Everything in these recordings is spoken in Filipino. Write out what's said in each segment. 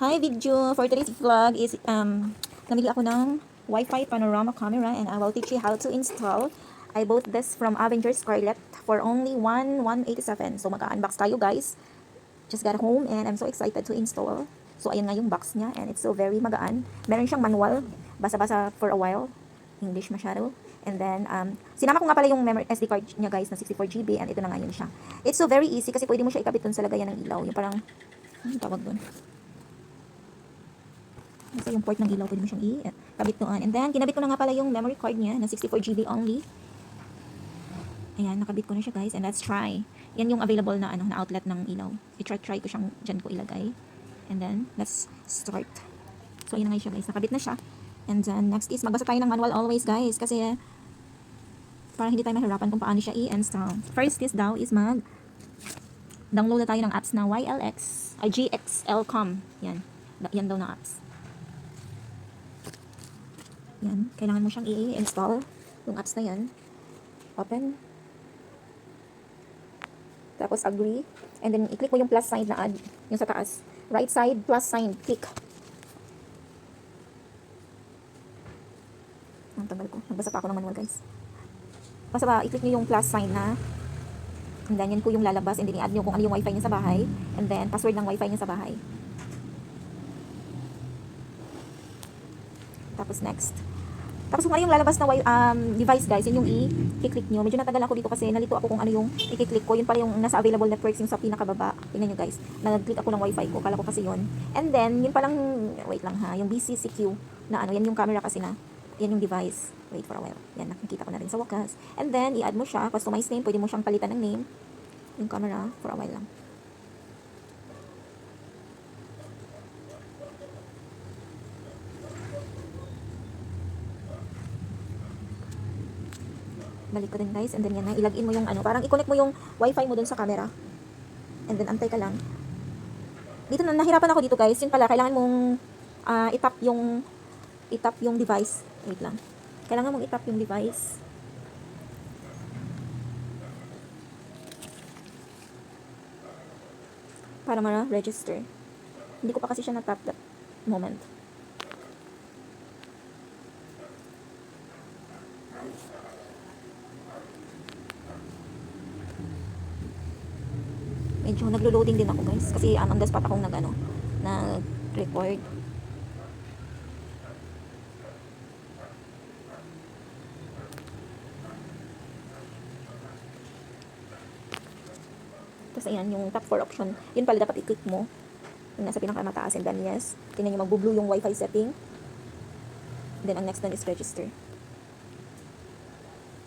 Hi video! For today's vlog is namili ako ng Wi-Fi panorama camera and I will teach you how to install. I bought this from Avengers Scarlet for only 187. So mag-unbox tayo guys. Just got home and I'm so excited to install. So ayan nga yung box niya and it's so very magaan. Meron siyang manual, basa-basa for a while. English masyado. And then, sinama ko nga pala yung memory SD card niya guys na 64GB and ito na nga yun siya. It's so very easy kasi pwede mo siya ikabit dun sa lagayan ng ilaw. Yung parang, tawag dun? Kasi yung port ng ilaw, pwede mo siyang i-kabit doon. And then, kinabit ko na nga pala yung memory card niya na 64GB only. Ayan, nakabit ko na siya guys. And let's try. Yan yung available na, na outlet ng ilaw. I-try ko siyang dyan ko ilagay. And then, let's start. So, ayan na nga siya guys. Nakabit na siya. And then, next is, magbasa tayo ng manual always guys. Kasi, para hindi tayo mahirapan kung paano siya i-install. First is daw is download na tayo ng apps na GXLcom. Yan. Yan daw na apps. Yan, kailangan mo siyang i-install yung apps na yan. Open. Tapos agree. And then i-click mo yung plus sign na add, yung sa taas. Right side, plus sign, click. Ang tagal ko. Nagbasa pa ako ng manual guys. Basta ba, i-click nyo yung plus sign na. And then yan po yung lalabas. And then i-add nyo kung ano yung wifi nyo sa bahay. And then password ng wifi nyo sa bahay. Tapos next. Tapos kung ano yung lalabas na device guys, yun yung i-click nyo. Medyo natagal ako dito kasi nalito ako kung ano yung i-click ko. Yun pala yung nasa available networks yung sa pinakababa. Tingnan nyo guys. Nag-click ako ng wifi ko. Kala ko kasi yun. And then, yun palang, wait lang ha, yung BCCQ na ano, yan yung camera kasi na. Yan yung device. Wait for a while. Yan, nakikita ko na rin sa wakas. And then, i-add mo siya. Customize name. Pwede mo siyang palitan ng name. Yung camera for a while lang. Balik ko din guys, and then yan na, ilagin mo yung ano, parang i-connect mo yung wifi mo dun sa camera. And then antay ka lang. Dito na, nahirapan ako dito guys, yun pala, kailangan mong i-tap yung device. Wait lang. Kailangan mong i-tap yung device. Para ma-register. Hindi ko pa kasi siya na-tap that moment. Medyo naglo-loading din ako guys kasi on the spot akong nag-record. Tapos ayan yung top 4 option, yun pala dapat i-click mo yung nasa pinakamataas, and then yes, tingnan nyo magbo-blue yung wifi setting. And then ang next one is register.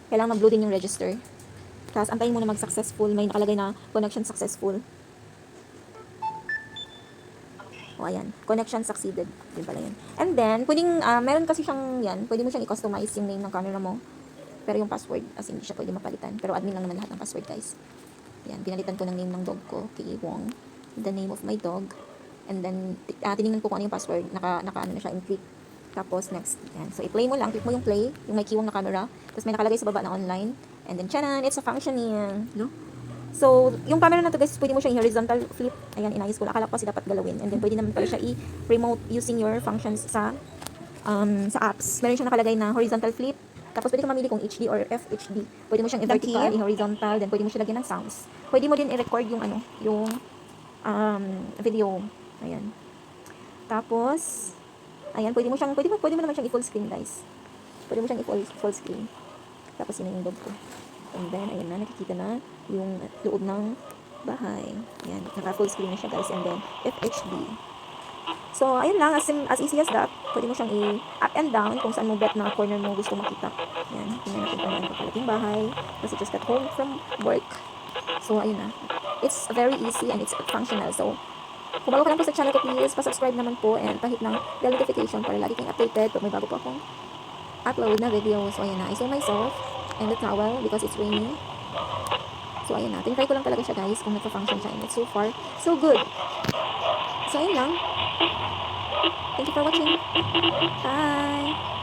Kailangan mag-blue din yung register. Tapos, antayin mo na mag-successful. May nakalagay na connection successful. O, ayan. Connection succeeded. Yun pala yun. And then, pwedeng, meron kasi siyang, yan, pwede mo siyang i-customize yung name ng camera mo. Pero yung password, as hindi siya pwede mapalitan. Pero admin lang naman lahat ng password, guys. Yan, pinalitan ko ng name ng dog ko, K.A. Wong. The name of my dog. And then, tinignan ko kung ano yung password. Naka-ano na siya, encrypt. Tapos, next. Yan. So, i-play mo lang. Click mo yung play. Yung may keywong na camera. Tapos, may nakalagay sa baba na online. And then, chanan, it's a functioning. No? So, yung camera na to guys, pwede mo siya i-horizontal flip. Ayan, inayos ko. Akala ko kasi dapat galawin. And then, pwede naman pala siya i-remote using your functions sa apps. Meron siyang nakalagay na horizontal flip. Tapos, pwede ka mamili kung HD or FHD. Pwede mo siyang i-vertical, i-horizontal. Then, pwede mo siya lagyan ng sounds. Pwede mo din i-record yung video. Ayan. Tapos, ayan, pwede mo naman siyang i-full screen guys. Pwede mo siyang i-full screen. Tapos yun yung dog ko. And then, ayan na, nakikita na yung loob ng bahay. Ayan, naka-full screen na siya guys. And then, FHD. So, ayun lang, as easy as that. Pwede mo siyang i-up and down kung saan mo bet na corner mo gusto makita. Ayan, tingnan natin kung ano kapalit yung bahay. Kasi just got home from work. So, ayun na. It's very easy and it's functional. So, kung bago ka lang po sa channel ko, please, pa-subscribe naman po and pahit ng bell notification para lagi kayong updated pag may bago po akong upload na video. So, ayan na. I saw myself and the towel because it's raining. So, ayan na. Tinry ko lang talaga siya, guys, kung nagpa-function siya. And so far, so good. So, ayan lang. Thank you for watching. Bye!